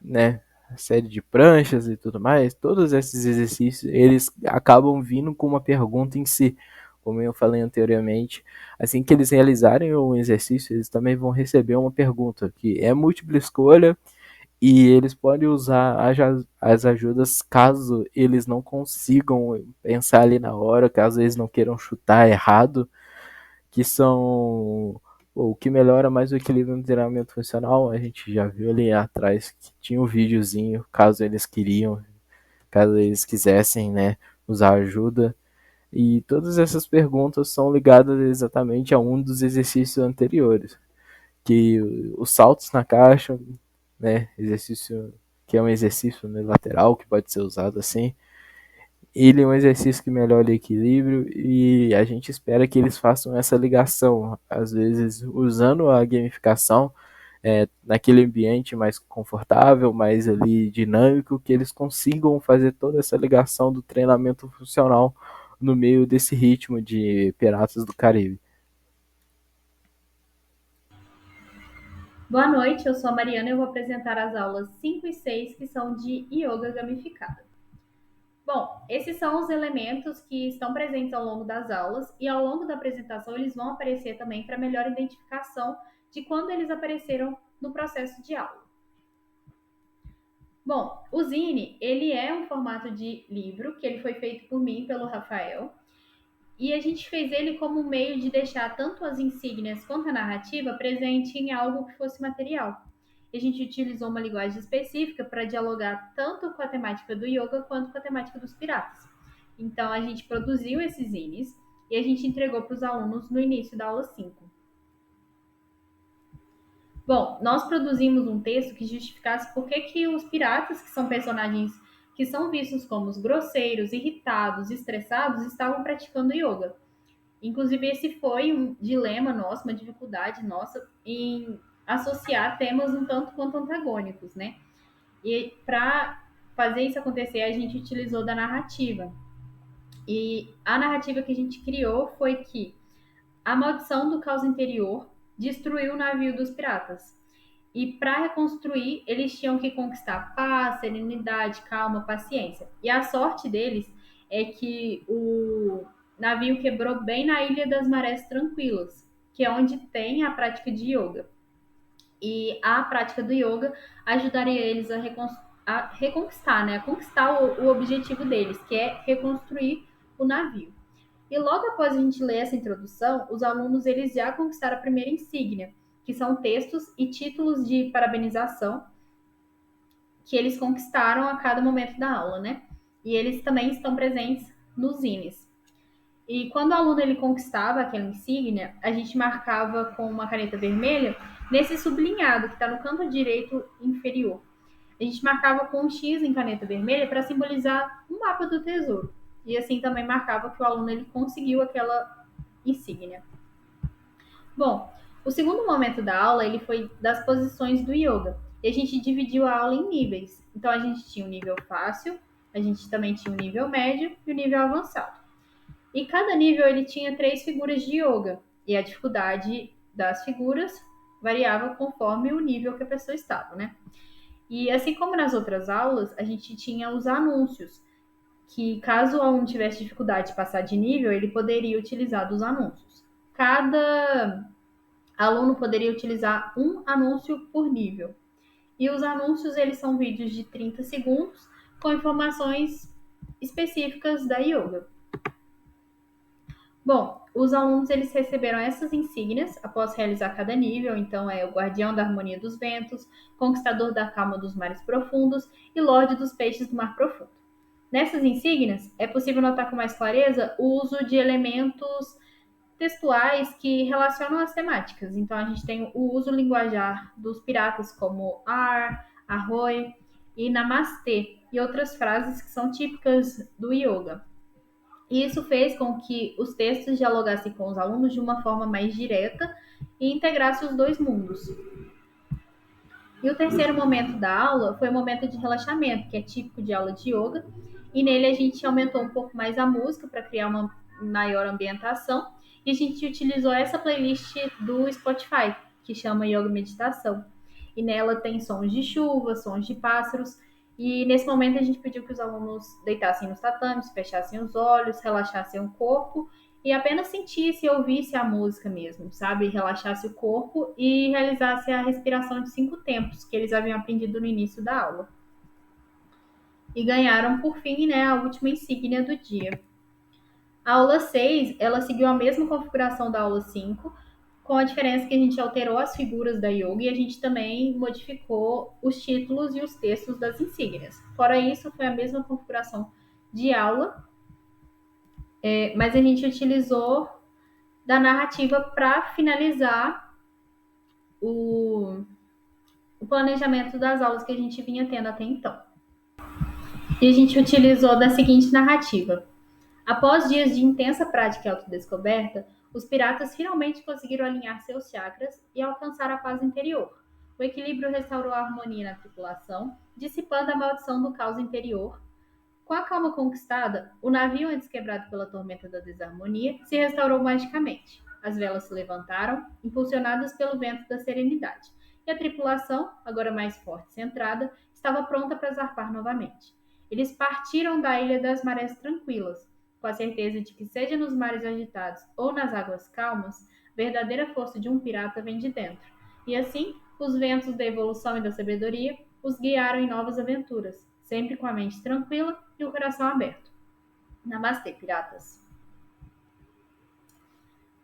né, a série de pranchas e tudo mais, todos esses exercícios, eles acabam vindo com uma pergunta em si. Como eu falei anteriormente, assim que eles realizarem um exercício, eles também vão receber uma pergunta, que é múltipla escolha, e eles podem usar as ajudas caso eles não consigam pensar ali na hora, caso eles não queiram chutar errado, que são o que melhora mais o equilíbrio no treinamento funcional. A gente já viu ali atrás que tinha um videozinho, caso eles quisessem, né, usar ajuda. E todas essas perguntas são ligadas exatamente a um dos exercícios anteriores, que os saltos na caixa, né, exercício que é um exercício, né, lateral que pode ser usado assim. Ele é um exercício que melhora o equilíbrio e a gente espera que eles façam essa ligação, às vezes usando a gamificação naquele ambiente mais confortável, mais ali dinâmico, que eles consigam fazer toda essa ligação do treinamento funcional no meio desse ritmo de Piratas do Caribe.
Boa noite, eu sou a Mariana e eu vou apresentar as aulas 5 e 6, que são de Yoga Gamificado. Bom, esses são os elementos que estão presentes ao longo das aulas e ao longo da apresentação eles vão aparecer também para melhor identificação de quando eles apareceram no processo de aula. Bom, o Zine, ele é um formato de livro que ele foi feito por mim e pelo Rafael. E a gente fez ele como um meio de deixar tanto as insígnias quanto a narrativa presente em algo que fosse material. E a gente utilizou uma linguagem específica para dialogar tanto com a temática do yoga quanto com a temática dos piratas. Então a gente produziu esses zines e a gente entregou para os alunos no início da aula 5. Bom, nós produzimos um texto que justificasse por que os piratas, que são personagens que são vistos como os grosseiros, irritados, estressados, estavam praticando yoga. Inclusive, esse foi um dilema nosso, uma dificuldade nossa em associar temas um tanto quanto antagônicos, né? E para fazer isso acontecer, a gente utilizou da narrativa. E a narrativa que a gente criou foi que a maldição do caos interior destruiu o navio dos piratas. E para reconstruir, eles tinham que conquistar paz, serenidade, calma, paciência. E a sorte deles é que o navio quebrou bem na Ilha das Marés Tranquilas, que é onde tem a prática de yoga. E a prática do yoga ajudaria eles a reconquistar, né? A conquistar o objetivo deles, que é reconstruir o navio. E logo após a gente ler essa introdução, os alunos eles já conquistaram a primeira insígnia, que são textos e títulos de parabenização que eles conquistaram a cada momento da aula, né? E eles também estão presentes nos zines. E quando o aluno ele conquistava aquela insígnia, a gente marcava com uma caneta vermelha nesse sublinhado que está no canto direito inferior. A gente marcava com um X em caneta vermelha para simbolizar um mapa do tesouro. E assim também marcava que o aluno ele conseguiu aquela insígnia. Bom, o segundo momento da aula ele foi das posições do yoga. E a gente dividiu a aula em níveis. Então a gente tinha o nível fácil, a gente também tinha o nível médio e o nível avançado. E cada nível ele tinha 3 figuras de yoga. E a dificuldade das figuras variava conforme o nível que a pessoa estava, né? E assim como nas outras aulas, a gente tinha os anúncios, que caso o aluno tivesse dificuldade de passar de nível, ele poderia utilizar dos anúncios. Cada aluno poderia utilizar um anúncio por nível. E os anúncios, eles são vídeos de 30 segundos com informações específicas da yoga. Bom, os alunos eles receberam essas insígnias após realizar cada nível, então é o Guardião da Harmonia dos Ventos, Conquistador da Calma dos Mares Profundos e Lorde dos Peixes do Mar Profundo. Nessas insígnias, é possível notar com mais clareza o uso de elementos textuais que relacionam as temáticas. Então, a gente tem o uso linguajar dos piratas, como ar, arroi e namastê, e outras frases que são típicas do yoga. E isso fez com que os textos dialogassem com os alunos de uma forma mais direta e integrasse os dois mundos. E o terceiro momento da aula foi o momento de relaxamento, que é típico de aula de yoga. E nele a gente aumentou um pouco mais a música para criar uma maior ambientação. E a gente utilizou essa playlist do Spotify, que chama Yoga Meditação. E nela tem sons de chuva, sons de pássaros. E nesse momento a gente pediu que os alunos deitassem nos tatames, fechassem os olhos, relaxassem o corpo e apenas sentisse e ouvisse a música mesmo, sabe? Relaxasse o corpo e realizasse a respiração de 5 tempos que eles haviam aprendido no início da aula. E ganharam, por fim, né, a última insígnia do dia. A aula 6, ela seguiu a mesma configuração da aula 5, com a diferença que a gente alterou as figuras da yoga e a gente também modificou os títulos e os textos das insígnias. Fora isso, foi a mesma configuração de aula, mas a gente utilizou da narrativa para finalizar o planejamento das aulas que a gente vinha tendo até então. E a gente utilizou da seguinte narrativa. Após dias de intensa prática e autodescoberta, os piratas finalmente conseguiram alinhar seus chakras e alcançar a paz interior. O equilíbrio restaurou a harmonia na tripulação, dissipando a maldição do caos interior. Com a calma conquistada, o navio, antes quebrado pela tormenta da desarmonia, se restaurou magicamente. As velas se levantaram, impulsionadas pelo vento da serenidade, e a tripulação, agora mais forte e centrada, estava pronta para zarpar novamente. Eles partiram da Ilha das Marés Tranquilas, com a certeza de que, seja nos mares agitados ou nas águas calmas, a verdadeira força de um pirata vem de dentro. E assim, os ventos da evolução e da sabedoria os guiaram em novas aventuras, sempre com a mente tranquila e o coração aberto. Namastê, piratas!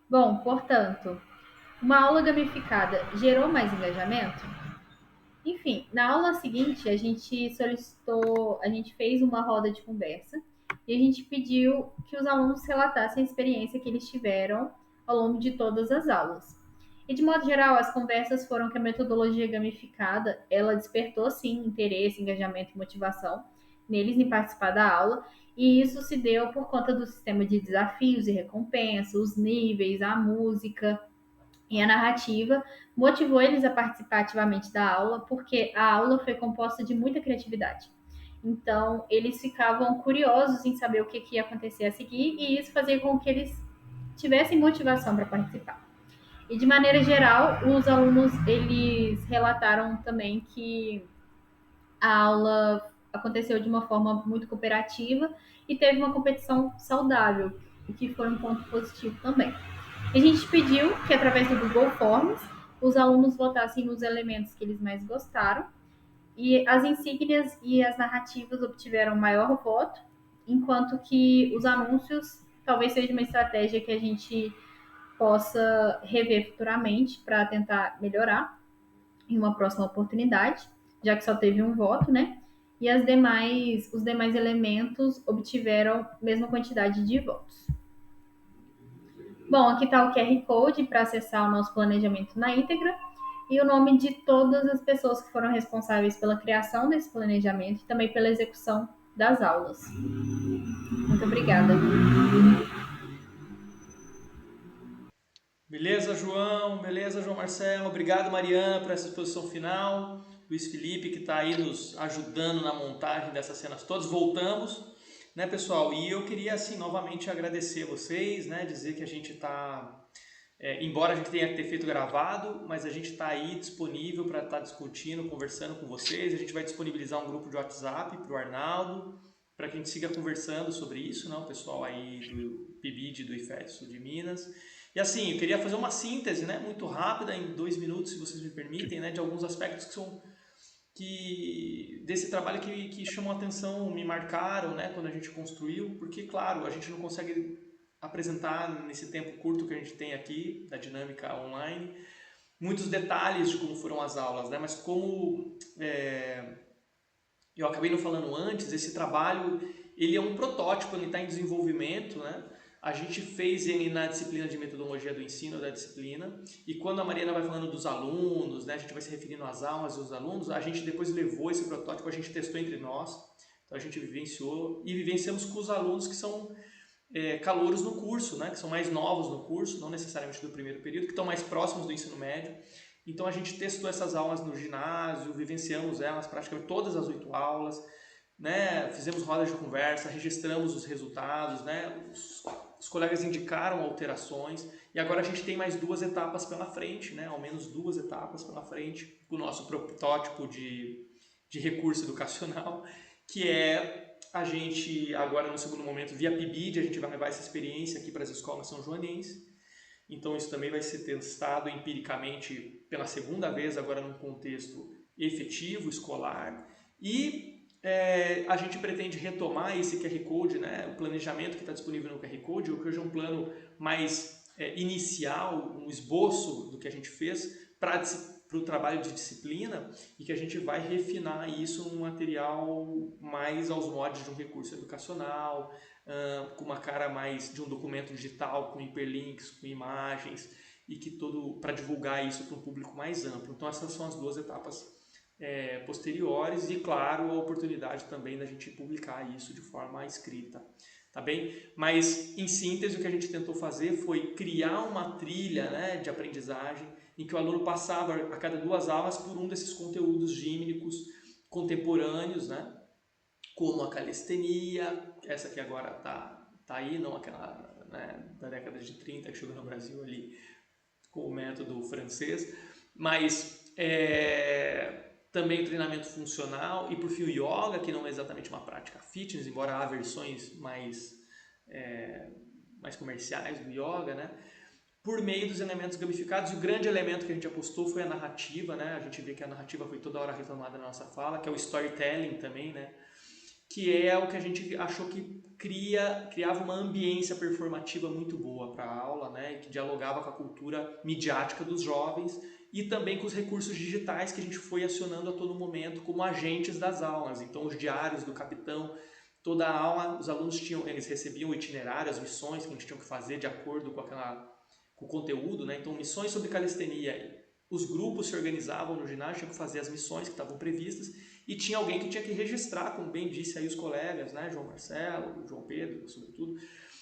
Bom, portanto, uma aula gamificada gerou mais engajamento? Enfim, na aula seguinte a gente fez uma roda de conversa e a gente pediu que os alunos relatassem a experiência que eles tiveram ao longo de todas as aulas. E de modo geral, as conversas foram que a metodologia gamificada, ela despertou sim interesse, engajamento e motivação neles em participar da aula, e isso se deu por conta do sistema de desafios e recompensas, os níveis, a música e a narrativa motivou eles a participar ativamente da aula, porque a aula foi composta de muita criatividade. Então, eles ficavam curiosos em saber o que ia acontecer a seguir, e isso fazia com que eles tivessem motivação para participar. E de maneira geral, os alunos eles relataram também que a aula aconteceu de uma forma muito cooperativa e teve uma competição saudável, o que foi um ponto positivo também. A gente pediu que, através do Google Forms, os alunos votassem nos elementos que eles mais gostaram, e as insígnias e as narrativas obtiveram maior voto, enquanto que os anúncios talvez seja uma estratégia que a gente possa rever futuramente para tentar melhorar em uma próxima oportunidade, já que só teve um voto, né? E os demais elementos obtiveram a mesma quantidade de votos. Bom, aqui está o QR Code para acessar o nosso planejamento na íntegra e o nome de todas as pessoas que foram responsáveis pela criação desse planejamento e também pela execução das aulas. Muito obrigada.
Beleza, João? Beleza, João Marcelo? Obrigado, Mariana, por essa exposição final. Luiz Felipe, que está aí nos ajudando na montagem dessas cenas todas. Voltamos, né, pessoal? E eu queria, assim, novamente agradecer a vocês, né? Dizer que a gente está... embora a gente tenha que ter feito gravado, mas a gente está aí disponível para estar discutindo, conversando com vocês. A gente vai disponibilizar um grupo de WhatsApp para o Arnaldo, para que a gente siga conversando sobre isso, né? O pessoal aí do PIBID, do IFET Sul de Minas. E assim, eu queria fazer uma síntese, né, muito rápida, em 2 minutos, se vocês me permitem, né, de alguns aspectos desse trabalho que chamam a atenção, me marcaram, né, quando a gente construiu, porque, claro, a gente não consegue apresentar nesse tempo curto que a gente tem aqui, da dinâmica online, muitos detalhes de como foram as aulas, né, mas como eu acabei não falando antes, esse trabalho, ele é um protótipo, ele está em desenvolvimento, né. A gente fez ele na disciplina de metodologia do ensino da disciplina, e quando a Mariana vai falando dos alunos, né, a gente vai se referindo às aulas e aos alunos, a gente depois levou esse protótipo, a gente testou entre nós, então a gente vivenciou e vivenciamos com os alunos que são calouros no curso, né, que são mais novos no curso, não necessariamente do primeiro período, que estão mais próximos do ensino médio. Então a gente testou essas aulas no ginásio, vivenciamos elas praticamente todas as 8 aulas, né, fizemos rodas de conversa, registramos os resultados, né, os colegas indicaram alterações, e agora a gente tem mais 2 etapas pela frente, né, ao menos 2 etapas pela frente, o nosso protótipo de recurso educacional, que é A gente, agora no segundo momento, via PIBID, a gente vai levar essa experiência aqui para as escolas são-joanenses. Então isso também vai ser testado empiricamente pela segunda vez, agora num contexto efetivo, escolar. E a gente pretende retomar esse QR Code, né, o planejamento que está disponível no QR Code, que hoje é um plano mais inicial, um esboço do que a gente fez para o trabalho de disciplina, e que a gente vai refinar isso num material mais aos moldes de um recurso educacional, com uma cara mais de um documento digital, com hiperlinks, com imagens, e que para divulgar isso para um público mais amplo. Então essas são as duas etapas posteriores, e claro, a oportunidade também da gente publicar isso de forma escrita. Tá bem? Mas, em síntese, o que a gente tentou fazer foi criar uma trilha, né, de aprendizagem em que o aluno passava a cada 2 aulas por um desses conteúdos gímnicos contemporâneos, né, como a calistenia, essa que agora tá aí, não aquela, né, da década de 30 que chegou no Brasil ali com o método francês, mas também treinamento funcional, e por fim o yoga, que não é exatamente uma prática fitness, embora há versões mais comerciais do yoga, né? Por meio dos elementos gamificados. E o grande elemento que a gente apostou foi a narrativa, né? A gente vê que a narrativa foi toda hora retomada na nossa fala, que é o storytelling também, né? Que é o que a gente achou que criava uma ambiência performativa muito boa para a aula, né? E que dialogava com a cultura midiática dos jovens, e também com os recursos digitais que a gente foi acionando a todo momento como agentes das aulas. Então, os diários do capitão, toda a aula, os alunos eles recebiam o itinerário, as missões que eles tinham que fazer de acordo com o conteúdo, né? Então, missões sobre calistenia. Os grupos se organizavam no ginásio, tinham que fazer as missões que estavam previstas, e tinha alguém que tinha que registrar, como bem disse aí os colegas, né? João Marcelo, João Pedro, sobretudo,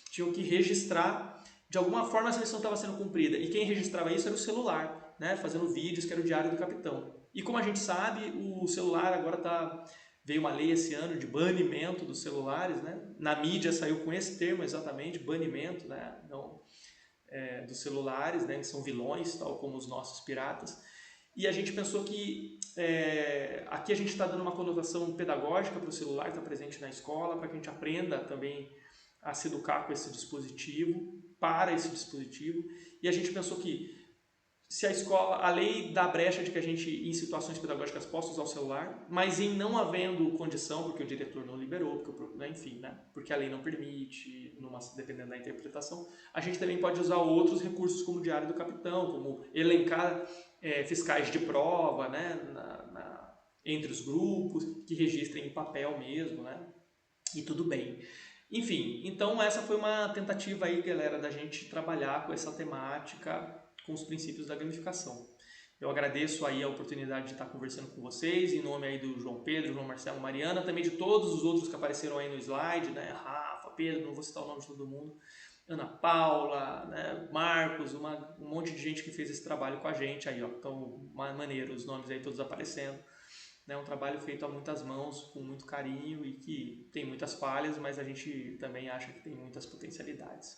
tinham que registrar de alguma forma essa missão estava sendo cumprida. E quem registrava isso era o celular, né? Fazendo vídeos, que era o diário do capitão. E como a gente sabe, o celular agora veio uma lei esse ano de banimento dos celulares, né? Na mídia saiu com esse termo exatamente, banimento, né? Não, dos celulares, né? Eles são vilões, tal como os nossos piratas. E a gente pensou que aqui a gente está dando uma conotação pedagógica para o celular que está presente na escola, para que a gente aprenda também a se educar com esse dispositivo, para esse dispositivo. E a gente pensou que se a escola, a lei dá brecha de que a gente, em situações pedagógicas, possa usar o celular, mas em não havendo condição, porque o diretor não liberou, enfim, né? Porque a lei não permite, dependendo da interpretação, a gente também pode usar outros recursos como o diário do capitão, como elencar fiscais de prova, né? Entre os grupos, que registrem em papel mesmo, né? E tudo bem. Enfim, então essa foi uma tentativa aí, galera, da gente trabalhar com essa temática, com os princípios da gamificação. Eu agradeço aí a oportunidade de estar conversando com vocês, em nome aí do João Pedro, João Marcelo, Mariana, também de todos os outros que apareceram aí no slide, né? Rafa, Pedro, não vou citar o nome de todo mundo, Ana Paula, né? Marcos, um monte de gente que fez esse trabalho com a gente aí, ó. Então, maneiro, os nomes aí todos aparecendo. É um trabalho feito a muitas mãos, com muito carinho, e que tem muitas falhas, mas a gente também acha que tem muitas potencialidades.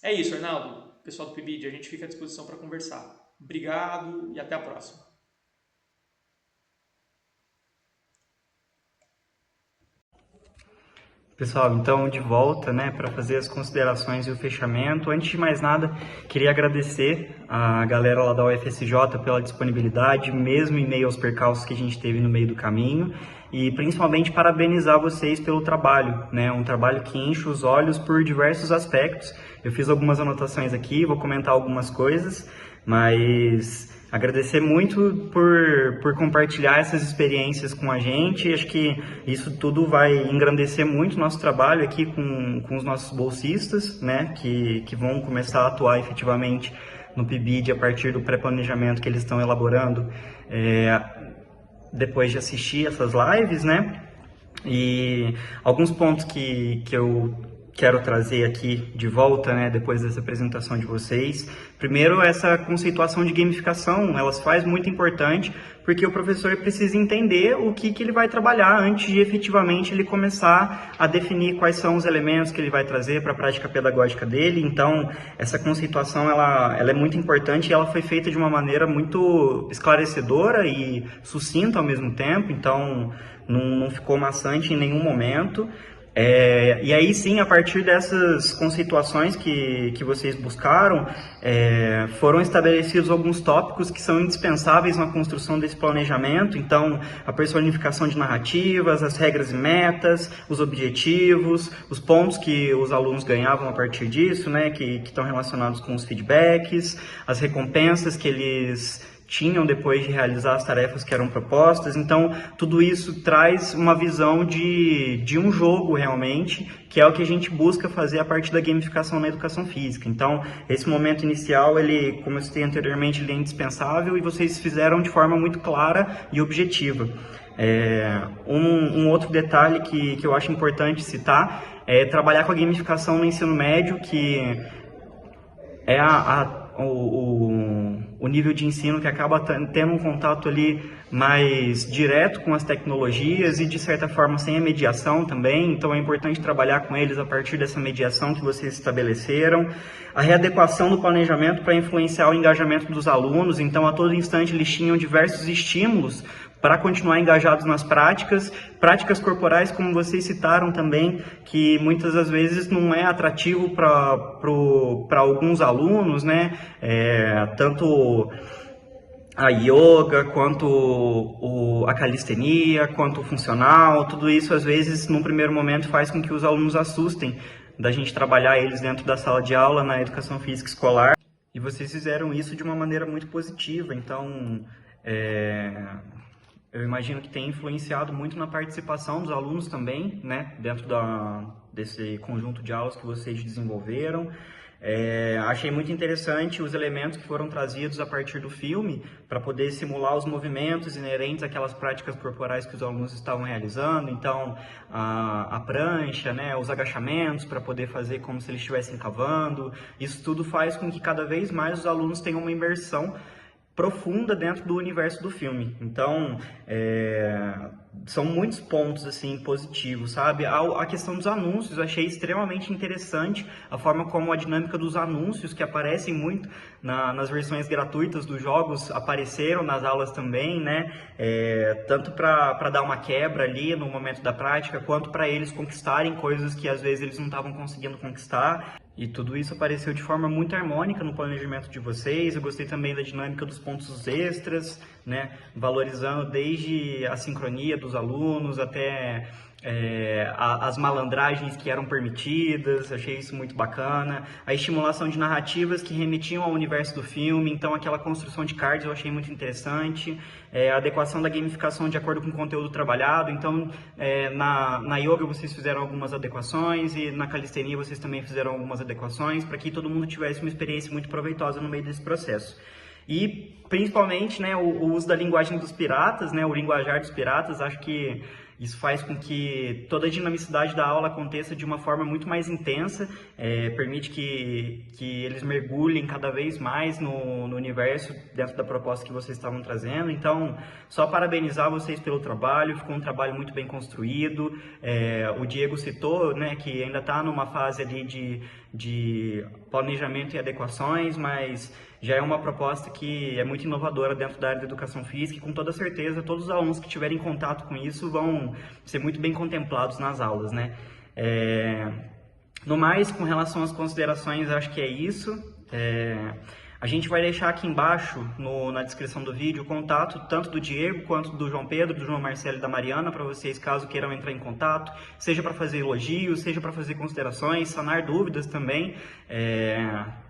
É isso, Arnaldo. Pessoal do PIBID, a gente fica à disposição para conversar. Obrigado e até a próxima.
Pessoal, então de volta, né, para fazer as considerações e o fechamento. Antes de mais nada, queria agradecer a galera lá da UFSJ pela disponibilidade, mesmo em meio aos percalços que a gente teve no meio do caminho, e principalmente parabenizar vocês pelo trabalho, né, um trabalho que enche os olhos por diversos aspectos. Eu fiz algumas anotações aqui, vou comentar algumas coisas, mas agradecer muito por compartilhar essas experiências com a gente. Acho que isso tudo vai engrandecer muito o nosso trabalho aqui com os nossos bolsistas, né, que vão começar a atuar efetivamente no PIBID a partir do pré-planejamento que eles estão elaborando depois de assistir essas lives, né? E alguns pontos que eu quero trazer aqui de volta, né, depois dessa apresentação de vocês. Primeiro, essa conceituação de gamificação, ela se faz muito importante, porque o professor precisa entender o que ele vai trabalhar antes de efetivamente ele começar a definir quais são os elementos que ele vai trazer para a prática pedagógica dele. Então, essa conceituação, ela é muito importante e ela foi feita de uma maneira muito esclarecedora e sucinta ao mesmo tempo, então não ficou maçante em nenhum momento. E aí sim, a partir dessas conceituações que vocês buscaram, foram estabelecidos alguns tópicos que são indispensáveis na construção desse planejamento. Então, a personificação de narrativas, as regras e metas, os objetivos, os pontos que os alunos ganhavam a partir disso, né, que estão relacionados com os feedbacks, as recompensas que eles tinham depois de realizar as tarefas que eram propostas. Então, tudo isso traz uma visão de um jogo realmente, que é o que a gente busca fazer a partir da gamificação na educação física. Então, esse momento inicial, ele, como eu citei anteriormente, ele é indispensável e vocês fizeram de forma muito clara e objetiva. Um outro detalhe que eu acho importante citar é trabalhar com a gamificação no ensino médio, que é o nível de ensino que acaba tendo um contato ali mais direto com as tecnologias e, de certa forma, sem a mediação também. Então, é importante trabalhar com eles a partir dessa mediação que vocês estabeleceram. A readequação do planejamento para influenciar o engajamento dos alunos. Então, a todo instante, eles tinham diversos estímulos para continuar engajados nas práticas corporais, como vocês citaram também, que muitas das vezes não é atrativo para alguns alunos, né? Tanto a yoga, quanto a calistenia, quanto o funcional, tudo isso às vezes, num primeiro momento, faz com que os alunos assustem da gente trabalhar eles dentro da sala de aula na educação física escolar. E vocês fizeram isso de uma maneira muito positiva, então eu imagino que tem influenciado muito na participação dos alunos também, né, dentro desse conjunto de aulas que vocês desenvolveram. Achei muito interessante os elementos que foram trazidos a partir do filme para poder simular os movimentos inerentes àquelas práticas corporais que os alunos estavam realizando. Então, a prancha, né, os agachamentos para poder fazer como se eles estivessem cavando. Isso tudo faz com que cada vez mais os alunos tenham uma imersão profunda dentro do universo do filme. Então, são muitos pontos assim positivos, sabe? A questão dos anúncios, eu achei extremamente interessante a forma como a dinâmica dos anúncios, que aparecem muito nas versões gratuitas dos jogos, apareceram nas aulas também, né? Tanto para dar uma quebra ali no momento da prática, quanto para eles conquistarem coisas que às vezes eles não estavam conseguindo conquistar. E tudo isso apareceu de forma muito harmônica no planejamento de vocês. Eu gostei também da dinâmica dos pontos extras, né? Valorizando desde a sincronia dos alunos até as malandragens que eram permitidas. Achei isso muito bacana. A estimulação de narrativas que remetiam ao universo do filme. Então, aquela construção de cards eu achei muito interessante. A adequação da gamificação de acordo com o conteúdo trabalhado. Então, na yoga vocês fizeram algumas adequações e na calistenia vocês também fizeram algumas adequações para que todo mundo tivesse uma experiência muito proveitosa no meio desse processo. E, principalmente, né, o uso da linguagem dos piratas, né, o linguajar dos piratas, acho que isso faz com que toda a dinamicidade da aula aconteça de uma forma muito mais intensa, permite que eles mergulhem cada vez mais no universo dentro da proposta que vocês estavam trazendo. Então, só parabenizar vocês pelo trabalho, ficou um trabalho muito bem construído. O Diego citou, né, que ainda está numa fase ali de planejamento e adequações, mas já é uma proposta que é muito inovadora dentro da área da educação física e com toda certeza todos os alunos que tiverem contato com isso vão ser muito bem contemplados nas aulas, né? No mais, com relação às considerações, acho que é isso. A gente vai deixar aqui embaixo, na descrição do vídeo, o contato tanto do Diego quanto do João Pedro, do João Marcelo e da Mariana, para vocês, caso queiram entrar em contato, seja para fazer elogios, seja para fazer considerações, sanar dúvidas também.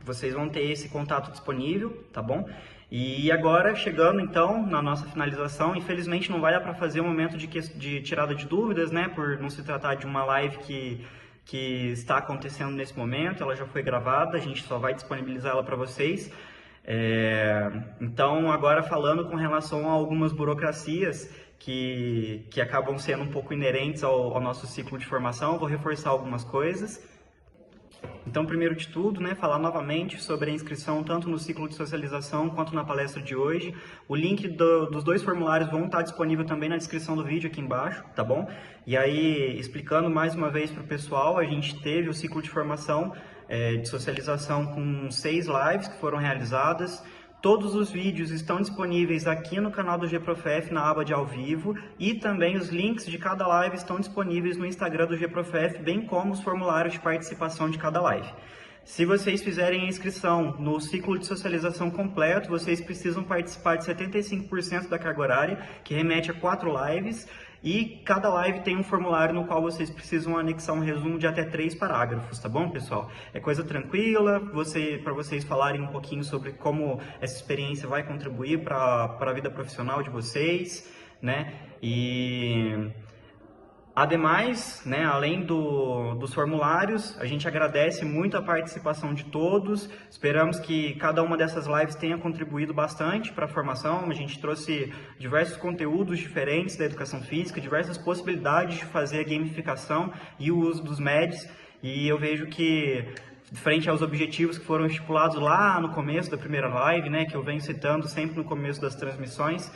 Vocês vão ter esse contato disponível, tá bom? E agora, chegando então na nossa finalização, infelizmente não vai dar para fazer um momento de tirada de dúvidas, né, por não se tratar de uma live que está acontecendo nesse momento, ela já foi gravada, a gente só vai disponibilizar ela para vocês. Então, agora falando com relação a algumas burocracias que acabam sendo um pouco inerentes ao nosso ciclo de formação, vou reforçar algumas coisas. Então, primeiro de tudo, né, falar novamente sobre a inscrição tanto no ciclo de socialização quanto na palestra de hoje. O link dos dois formulários vão estar disponível também na descrição do vídeo aqui embaixo, tá bom? E aí, explicando mais uma vez para o pessoal, a gente teve o ciclo de formação de socialização com 6 lives que foram realizadas. Todos os vídeos estão disponíveis aqui no canal do GProfF na aba de ao vivo e também os links de cada live estão disponíveis no Instagram do GProfF, bem como os formulários de participação de cada live. Se vocês fizerem a inscrição no ciclo de socialização completo, vocês precisam participar de 75% da carga horária, que remete a 4 lives, e cada live tem um formulário no qual vocês precisam anexar um resumo de até 3 parágrafos, tá bom, pessoal? É coisa tranquila, para vocês falarem um pouquinho sobre como essa experiência vai contribuir para a vida profissional de vocês, né? E ademais, né, além dos formulários, a gente agradece muito a participação de todos. Esperamos que cada uma dessas lives tenha contribuído bastante para a formação. A gente trouxe diversos conteúdos diferentes da educação física, diversas possibilidades de fazer a gamificação e o uso dos MEDs. E eu vejo que, frente aos objetivos que foram estipulados lá no começo da primeira live, né, que eu venho citando sempre no começo das transmissões,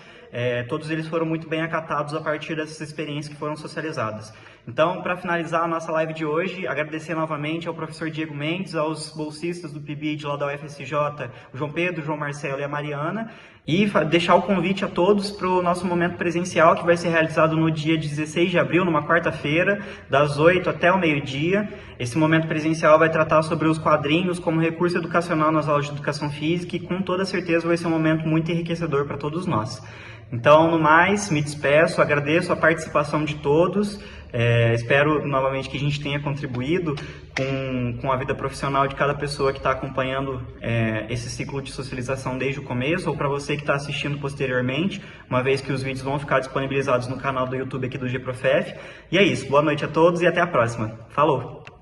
todos eles foram muito bem acatados a partir dessas experiências que foram socializadas. Então, para finalizar a nossa live de hoje, agradecer novamente ao professor Diego Mendes, aos bolsistas do PIBID lá da UFSJ, o João Pedro, o João Marcelo e a Mariana, e deixar o convite a todos para o nosso momento presencial, que vai ser realizado no dia 16 de abril, numa quarta-feira, das 8 até o meio-dia. Esse momento presencial vai tratar sobre os quadrinhos como recurso educacional nas aulas de educação física e com toda certeza vai ser um momento muito enriquecedor para todos nós. Então, no mais, me despeço, agradeço a participação de todos, espero novamente que a gente tenha contribuído com a vida profissional de cada pessoa que está acompanhando esse ciclo de socialização desde o começo, ou para você que está assistindo posteriormente, uma vez que os vídeos vão ficar disponibilizados no canal do YouTube aqui do GProfF. E é isso, boa noite a todos e até a próxima. Falou!